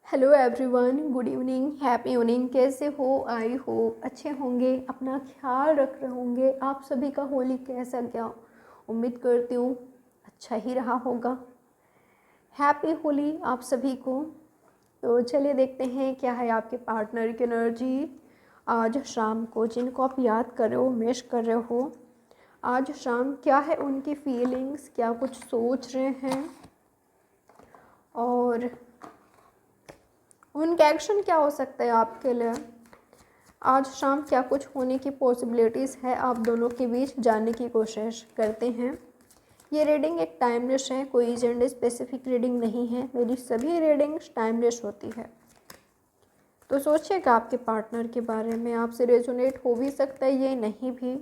Hello everyone, good evening, happy evening. कैसे हो? आई हो अच्छे होंगे, अपना ख्याल रख रहे होंगे। आप सभी का होली कैसा गया? उम्मीद करती हूँ अच्छा ही रहा होगा। हैप्पी होली आप सभी को। तो चलिए देखते हैं क्या है आपके पार्टनर की एनर्जी आज शाम को, जिनको आप याद कर रहे हो, मिस कर रहे हो। आज शाम क्या है उनकी फीलिंग्स, क्या कुछ सोच रहे हैं और उनका एक्शन क्या हो सकता है आपके लिए। आज शाम क्या कुछ होने की पॉसिबिलिटीज़ है आप दोनों के बीच, जानने की कोशिश करते हैं। ये रीडिंग एक टाइमलेस है, कोई जेंडर स्पेसिफिक रीडिंग नहीं है। मेरी सभी रीडिंग्स टाइमलेस होती है। तो सोचिएगा आपके पार्टनर के बारे में, आपसे रेजोनेट हो भी सकता है, ये नहीं भी।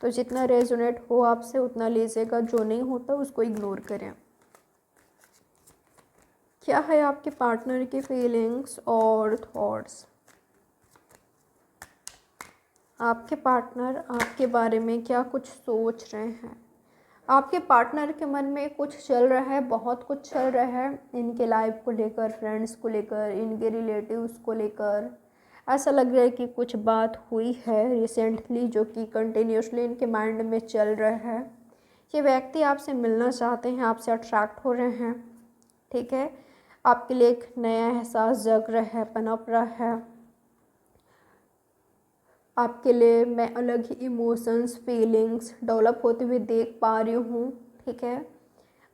तो जितना रेजोनेट हो आपसे उतना लीजिएगा, जो नहीं होता उसको इग्नोर करें। क्या है आपके पार्टनर की फीलिंग्स और थॉट्स? आपके पार्टनर आपके बारे में क्या कुछ सोच रहे हैं? आपके पार्टनर के मन में कुछ चल रहा है, बहुत कुछ चल रहा है इनके लाइफ को लेकर, फ्रेंड्स को लेकर, इनके रिलेटिव्स को लेकर। ऐसा लग रहा है कि कुछ बात हुई है रिसेंटली जो कि कंटिन्यूसली इनके माइंड में चल रहा है। ये व्यक्ति आपसे मिलना चाहते हैं, आपसे अट्रैक्ट हो रहे हैं। ठीक है, आपके लिए एक नया एहसास जग रहा है, पनप रहा है। आपके लिए मैं अलग ही इमोशंस, फीलिंग्स डेवलप होते हुए देख पा रही हूँ। ठीक है,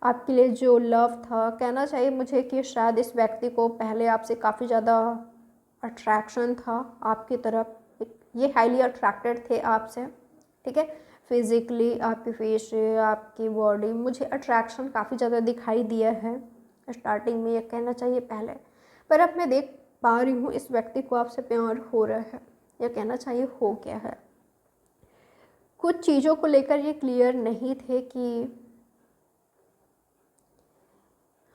आपके लिए जो लव था, कहना चाहिए मुझे कि शायद इस व्यक्ति को पहले आपसे काफ़ी ज़्यादा अट्रैक्शन था आपकी तरफ। ये हाईली अट्रैक्टेड थे आपसे। ठीक है, फिज़िकली आपके फेस से, आपकी बॉडी, मुझे अट्रैक्शन काफ़ी ज़्यादा दिखाई दिया है स्टार्टिंग में, ये कहना चाहिए पहले। पर अब मैं देख पा रही हूँ इस व्यक्ति को आपसे प्यार हो रहा है, या कहना चाहिए हो गया है। कुछ चीज़ों को लेकर ये क्लियर नहीं थे कि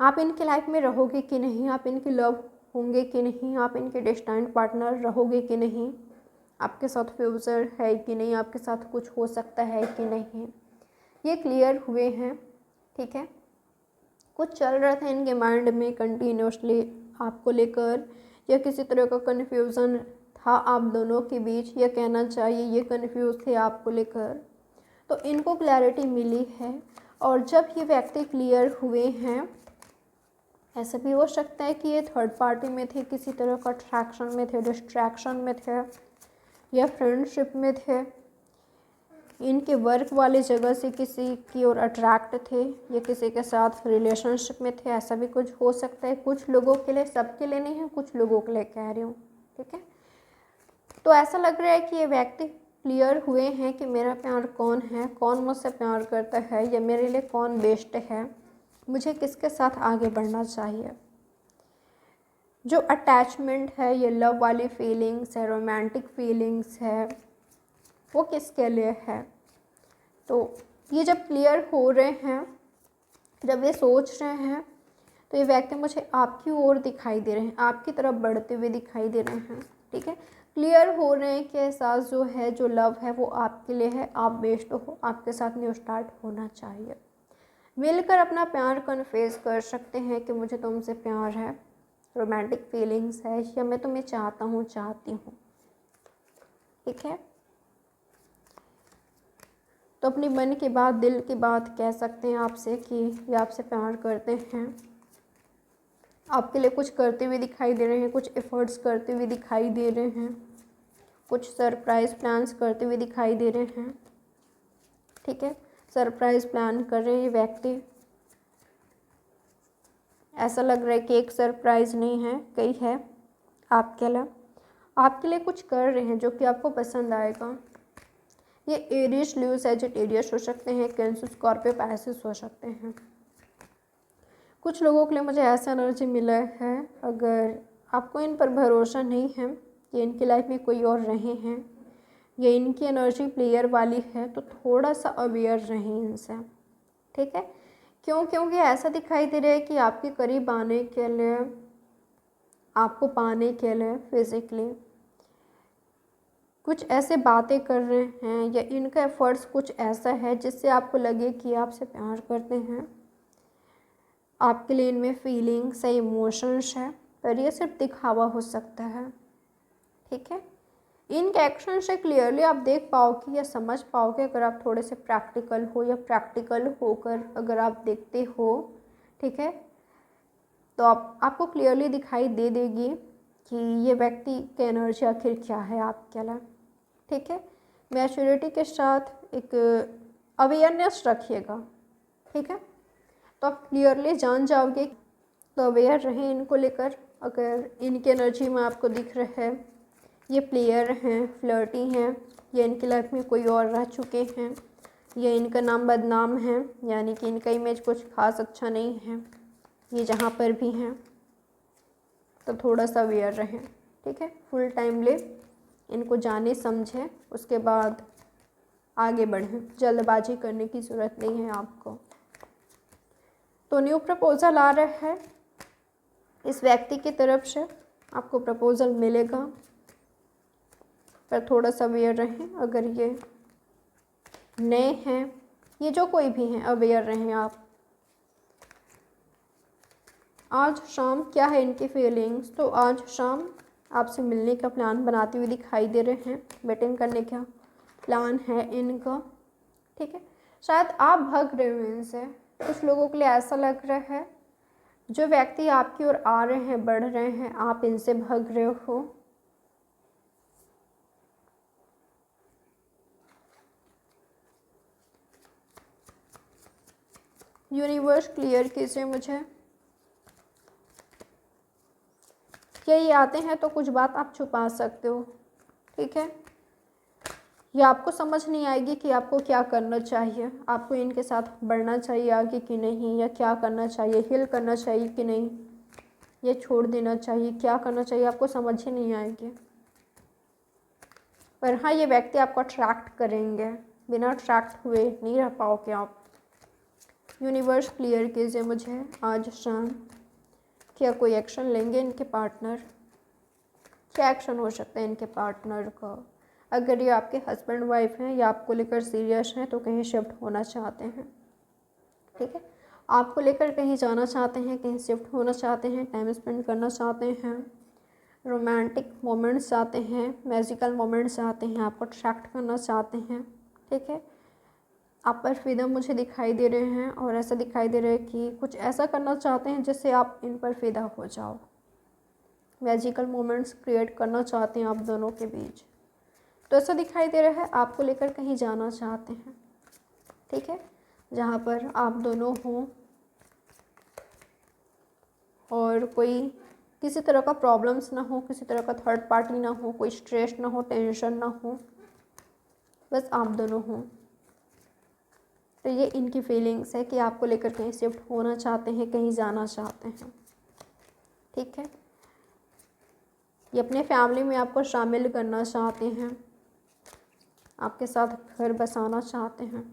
आप इनके लाइफ में रहोगे कि नहीं, आप इनकी लव होंगे कि नहीं, आप इनके डेस्टाइन्ड पार्टनर रहोगे कि नहीं, आपके साथ फ्यूचर है कि नहीं, आपके साथ कुछ हो सकता है कि नहीं, ये क्लियर हुए हैं। ठीक है, कुछ चल रहा था इनके माइंड में कंटिन्यूसली आपको लेकर, या किसी तरह का कन्फ्यूज़न था आप दोनों के बीच, यह कहना चाहिए ये कन्फ्यूज़ थे आपको लेकर। तो इनको क्लैरिटी मिली है, और जब ये व्यक्ति क्लियर हुए हैं, ऐसा भी हो सकता है कि ये थर्ड पार्टी में थे, किसी तरह का अट्रैक्शन में थे, डिस्ट्रैक्शन में थे, या फ्रेंडशिप में थे, इनके वर्क वाली जगह से किसी की ओर अट्रैक्ट थे, या किसी के साथ रिलेशनशिप में थे। ऐसा भी कुछ हो सकता है कुछ लोगों के लिए, सबके लिए नहीं है, कुछ लोगों के लिए कह रही हूँ। ठीक है, तो ऐसा लग रहा है कि ये व्यक्ति क्लियर हुए हैं कि मेरा प्यार कौन है, कौन मुझसे प्यार करता है, या मेरे लिए कौन बेस्ट है, मुझे किसके साथ आगे बढ़ना चाहिए। जो अटैचमेंट है, ये लव वाली फीलिंग्स है, रोमांटिक फीलिंग्स है, वो किसके लिए है। तो ये जब क्लियर हो रहे हैं, जब ये सोच रहे हैं, तो ये व्यक्ति मुझे आपकी ओर दिखाई दे रहे हैं, आपकी तरफ बढ़ते हुए दिखाई दे रहे हैं। ठीक है, क्लियर हो रहे हैं कि एहसास जो है, जो लव है, वो आपके लिए है, आप बेस्ट हो, आपके साथ न्यू स्टार्ट होना चाहिए। मिलकर अपना प्यार कन्फेस कर सकते हैं कि मुझे तुमसे प्यार है, रोमांटिक फीलिंग्स है, या मैं तुम्हें चाहता हूँ, चाहती हूँ। ठीक है, तो अपनी मन की बात, दिल की बात कह सकते हैं आपसे कि ये आपसे प्यार करते हैं, आपके लिए कुछ करते हुए दिखाई दे रहे हैं, कुछ एफर्ट्स करते हुए दिखाई दे रहे हैं, कुछ सरप्राइज़ प्लान्स करते हुए दिखाई दे रहे हैं। ठीक है, सरप्राइज़ प्लान कर रहे हैं ये व्यक्ति। ऐसा लग रहा है कि एक सरप्राइज़ नहीं है, कई है आपके लिए कुछ कर रहे हैं जो कि आपको पसंद आएगा। ये एरियस, ल्यू, सैजिटेरियस हो सकते हैं, कैंसर, स्कॉर्पियो, पाइसेस हो सकते हैं। कुछ लोगों के लिए मुझे ऐसा एनर्जी मिला है, अगर आपको इन पर भरोसा नहीं है कि इनकी लाइफ में कोई और रहे हैं, या इनकी एनर्जी प्लेयर वाली है, तो थोड़ा सा अवेयर रहें इनसे। ठीक है, क्योंकि ऐसा दिखाई दे रहा है कि आपके करीब आने के लिए, आपको पाने के लिए फिज़िकली कुछ ऐसे बातें कर रहे हैं, या इनका एफर्ट्स कुछ ऐसा है जिससे आपको लगे कि आपसे प्यार करते हैं। आपके लिए इनमें फीलिंग्स है, इमोशंस है, पर ये सिर्फ दिखावा हो सकता है, ठीक है। इनके एक्शन से क्लियरली आप देख पाओगे या समझ पाओगे अगर आप थोड़े से प्रैक्टिकल हो या प्रैक्टिकल होकर अगर आप देखते हो, ठीक है। तो आपको क्लियरली दिखाई दे देगी कि ये व्यक्ति की एनर्जी आखिर क्या है आपके लिए, ठीक है। मैच्योरिटी के साथ एक अवेयरनेस रखिएगा, ठीक है। तो आप क्लियरली जान जाओगे। तो अवेयर रहें इनको लेकर। अगर इनकी एनर्जी में आपको दिख रहा है ये प्लेयर हैं, फ्लर्टी हैं, या इनकी लाइफ में कोई और रह चुके हैं, या इनका नाम बदनाम है, यानी कि इनका इमेज कुछ खास अच्छा नहीं है, ये जहाँ पर भी हैं, तो थोड़ा सा अवेयर रहें, ठीक है। फुल टाइम ले इनको जाने समझें, उसके बाद आगे बढ़ें। जल्दबाजी करने की ज़रूरत नहीं है आपको। तो न्यू प्रपोज़ल आ रहा है इस व्यक्ति की तरफ से, आपको प्रपोज़ल मिलेगा, पर थोड़ा सा अवेयर रहें। अगर ये नए हैं, ये जो कोई भी हैं, अवेयर रहें आप। आज शाम क्या है इनकी फीलिंग्स, तो आज शाम आपसे मिलने का प्लान बनाते हुए दिखाई दे रहे हैं, मीटिंग करने का प्लान है इनका, ठीक है। शायद आप भाग रहे हो इनसे, कुछ लोगों के लिए ऐसा लग रहा है जो व्यक्ति आपकी ओर आ रहे हैं, बढ़ रहे हैं, आप इनसे भाग रहे हो। यूनिवर्स क्लियर कीजिए मुझे। क्या ये आते हैं तो कुछ बात आप छुपा सकते हो, ठीक है। या आपको समझ नहीं आएगी कि आपको क्या करना चाहिए, आपको इनके साथ बढ़ना चाहिए आगे कि नहीं, या क्या करना चाहिए, हील करना चाहिए कि नहीं, या छोड़ देना चाहिए, क्या करना चाहिए, आपको समझ ही नहीं आएगी। पर हाँ, ये व्यक्ति आपको अट्रैक्ट करेंगे, बिना अट्रैक्ट हुए नहीं रह पाओगे आप। यूनिवर्स क्लियर कीजिए मुझे, आज शाम क्या कोई एक्शन लेंगे इनके पार्टनर, क्या एक्शन हो सकता है इनके पार्टनर का। अगर ये आपके हस्बैंड वाइफ हैं या आपको लेकर सीरियस हैं तो कहीं शिफ्ट होना चाहते हैं, ठीक है। आपको लेकर कहीं जाना चाहते हैं, कहीं शिफ्ट होना चाहते हैं, टाइम स्पेंड करना चाहते हैं, रोमांटिक मोमेंट्स चाहते हैं, मैजिकल मोमेंट्स चाहते हैं, आपको अट्रैक्ट करना चाहते हैं, ठीक है। आप पर फिदा मुझे दिखाई दे रहे हैं, और ऐसा दिखाई दे रहा है कि कुछ ऐसा करना चाहते हैं जिससे आप इन पर फिदा हो जाओ। मैजिकल मोमेंट्स क्रिएट करना चाहते हैं आप दोनों के बीच। तो ऐसा दिखाई दे रहा है आपको लेकर कहीं जाना चाहते हैं, ठीक है, जहाँ पर आप दोनों हों और कोई किसी तरह का प्रॉब्लम्स ना हो, किसी तरह का थर्ड पार्टी ना हो, कोई स्ट्रेस ना हो, टेंशन ना हो, बस आप दोनों हों। तो ये इनकी फीलिंग्स है कि आपको लेकर कहीं शिफ्ट होना चाहते हैं, कहीं जाना चाहते हैं, ठीक है। ये अपने फैमिली में आपको शामिल करना चाहते हैं, आपके साथ घर बसाना चाहते हैं।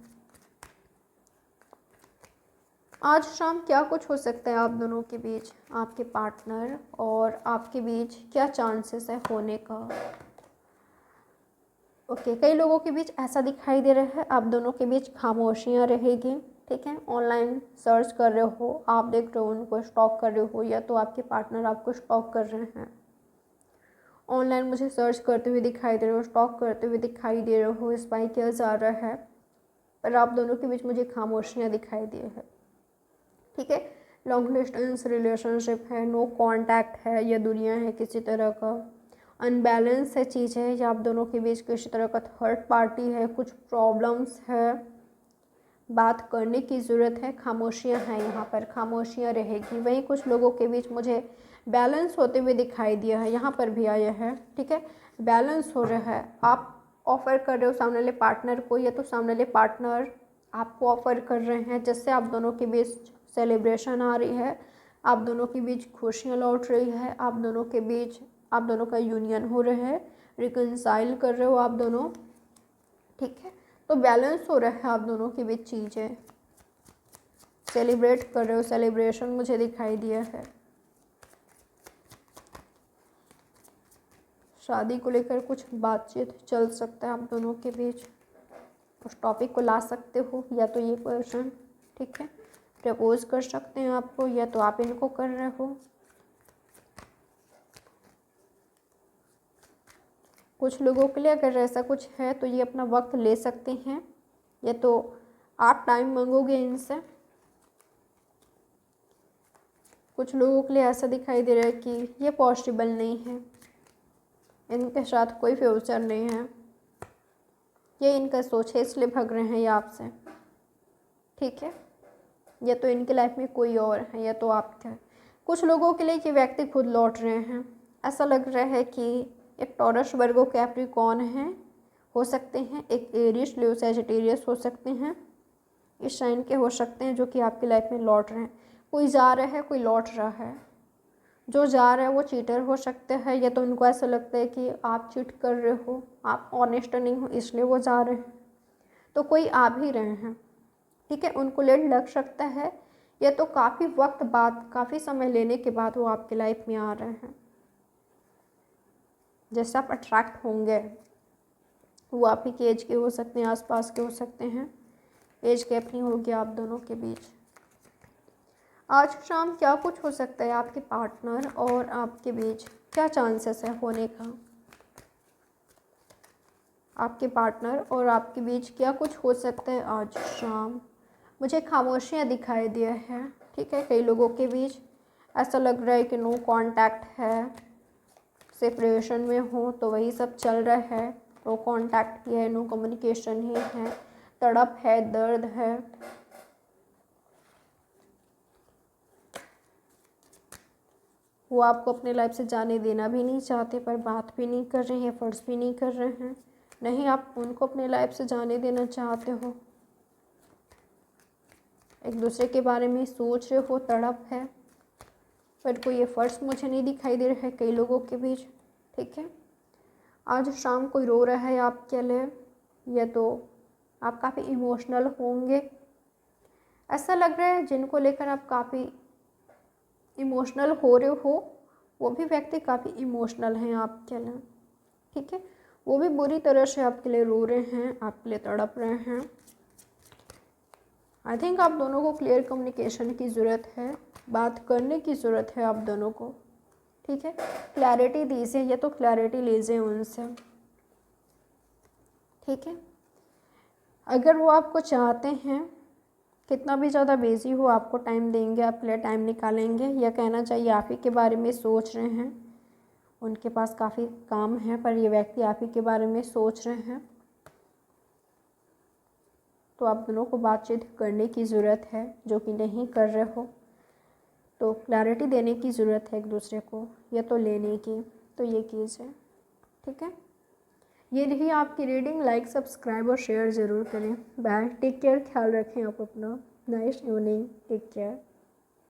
आज शाम क्या कुछ हो सकता है आप दोनों के बीच, आपके पार्टनर और आपके बीच क्या चांसेस है होने का। ओके, कई लोगों के बीच ऐसा दिखाई दे रहा है आप दोनों के बीच खामोशियाँ रहेगी, ठीक है। ऑनलाइन सर्च कर रहे हो, आप देख रहे हो उनको, स्टॉक कर रहे हो, या तो आपके पार्टनर आपको स्टॉक कर रहे हैं। ऑनलाइन मुझे सर्च करते हुए दिखाई दे रहे हो, स्टॉक करते हुए दिखाई दे रहे हो, स्पाई किया जा रहा है, पर आप दोनों के बीच मुझे खामोशियाँ दिखाई दी है, ठीक है। लॉन्ग डिस्टेंस रिलेशनशिप है, नो कांटेक्ट है, या दुनिया है किसी तरह का, अनबैलेंस है चीज़ें, या आप दोनों के बीच किसी तरह का थर्ड पार्टी है, कुछ प्रॉब्लम्स है, बात करने की ज़रूरत है, खामोशियाँ हैं, यहाँ पर खामोशियाँ रहेगी। वहीं कुछ लोगों के बीच मुझे बैलेंस होते हुए दिखाई दिया है, यहाँ पर भी आया है, ठीक है। बैलेंस हो रहा है, आप ऑफ़र कर रहे हो सामने वाले पार्टनर को, या तो सामने वाले पार्टनर आपको ऑफ़र कर रहे हैं, जिससे आप दोनों के बीच सेलिब्रेशन आ रही है, आप दोनों के बीच खुशियाँ लौट रही है, आप दोनों के बीच आप दोनों का यूनियन हो रहा है, रिकन्साइल कर रहे हो आप दोनों, ठीक है। तो बैलेंस हो रहा है आप दोनों के बीच चीज़ें, सेलिब्रेट कर रहे हो, सेलिब्रेशन मुझे दिखाई दिया है। शादी को लेकर कुछ बातचीत चल सकता है आप दोनों के बीच, उस टॉपिक को ला सकते हो, या तो ये पर्सन, ठीक है, प्रपोज कर सकते हैं आपको, या तो आप इनको कर रहे हो। कुछ लोगों के लिए अगर ऐसा कुछ है तो ये अपना वक्त ले सकते हैं, या तो आप टाइम मांगोगे इनसे। कुछ लोगों के लिए ऐसा दिखाई दे रहा है कि ये पॉसिबल नहीं है, इनके साथ कोई फ्यूचर नहीं है, ये इनका सोच है इसलिए भाग रहे हैं ये आपसे। ठीक है, या तो इनकी लाइफ में कोई और है या तो आप थे। कुछ लोगों के लिए ये व्यक्ति खुद लौट रहे हैं। ऐसा लग रहा है कि एक टॉरस, वर्गो, कैप्रिकॉर्न है, हो सकते हैं, एक एरिस, लियो, सैजिटेरियस हो सकते हैं, इस साइन के हो सकते हैं, जो कि आपकी लाइफ में लौट रहे हैं। कोई जा रहा है, कोई लौट रहा है। जो जा रहा है वो चीटर हो सकते हैं, या तो उनको ऐसा लगता है कि आप चीट कर रहे हो, आप ऑनेस्ट नहीं हो, इसलिए वो जा रहे हैं। तो कोई आ भी रहे हैं, ठीक है, उनको लेट लग सकता है, या तो काफ़ी वक्त बाद, काफ़ी समय लेने के बाद वो आपकी लाइफ में आ रहे हैं। जैसे आप अट्रैक्ट होंगे, वो आप ही की एज के हो सकते हैं, आसपास के हो सकते हैं, एज गैप नहीं होगी आप दोनों के बीच। आज शाम क्या कुछ हो सकता है आपके पार्टनर और आपके बीच, क्या चांसेस है होने का? आपके पार्टनर और आपके बीच क्या कुछ हो सकता है आज शाम? मुझे खामोशियाँ दिखाई दे हैं, ठीक है। कई लोगों के बीच ऐसा लग रहा है कि नो कांटेक्ट है, सेपरेशन में हो तो वही सब चल रहा है। नो कांटेक्ट ही है, नो कम्युनिकेशन ही है, तड़प है, दर्द है। वो आपको अपने लाइफ से जाने देना भी नहीं चाहते, पर बात भी नहीं कर रहे हैं, एफर्ट्स भी नहीं कर रहे हैं। नहीं, आप उनको अपने लाइफ से जाने देना चाहते हो, एक दूसरे के बारे में सोच रहे हो, तड़प है, पर कोई एफर्ट्स मुझे नहीं दिखाई दे रहा है कई लोगों के बीच। ठीक है, आज शाम कोई रो रहा है आपके लिए, या तो आप काफ़ी इमोशनल होंगे। ऐसा लग रहा है जिनको लेकर आप काफ़ी इमोशनल हो रहे हो, वो भी व्यक्ति काफ़ी इमोशनल हैं आपके लिए। ठीक है, वो भी बुरी तरह से आपके लिए रो रहे हैं, आपके लिए तड़प रहे हैं। आई थिंक आप दोनों को क्लियर कम्युनिकेशन की ज़रूरत है, बात करने की ज़रूरत है आप दोनों को। ठीक है, क्लैरिटी दीजिए, या तो क्लैरिटी लीजिए उनसे। ठीक है, अगर वो आपको चाहते हैं, कितना भी ज़्यादा बिजी हो, आपको टाइम देंगे, आपके लिए टाइम निकालेंगे, या कहना चाहिए आप ही के बारे में सोच रहे हैं। उनके पास काफ़ी काम है, पर ये व्यक्ति आप ही के बारे में सोच रहे हैं। तो आप दोनों को बातचीत करने की ज़रूरत है, जो कि नहीं कर रहे हो। तो क्लैरिटी देने की ज़रूरत है एक दूसरे को, या तो लेने की, तो ये कीजिए। ठीक है, ये रही आपकी रीडिंग। लाइक, सब्सक्राइब और शेयर ज़रूर करें। बाय, टेक केयर, ख्याल रखें आप अपना। Nice evening, take care.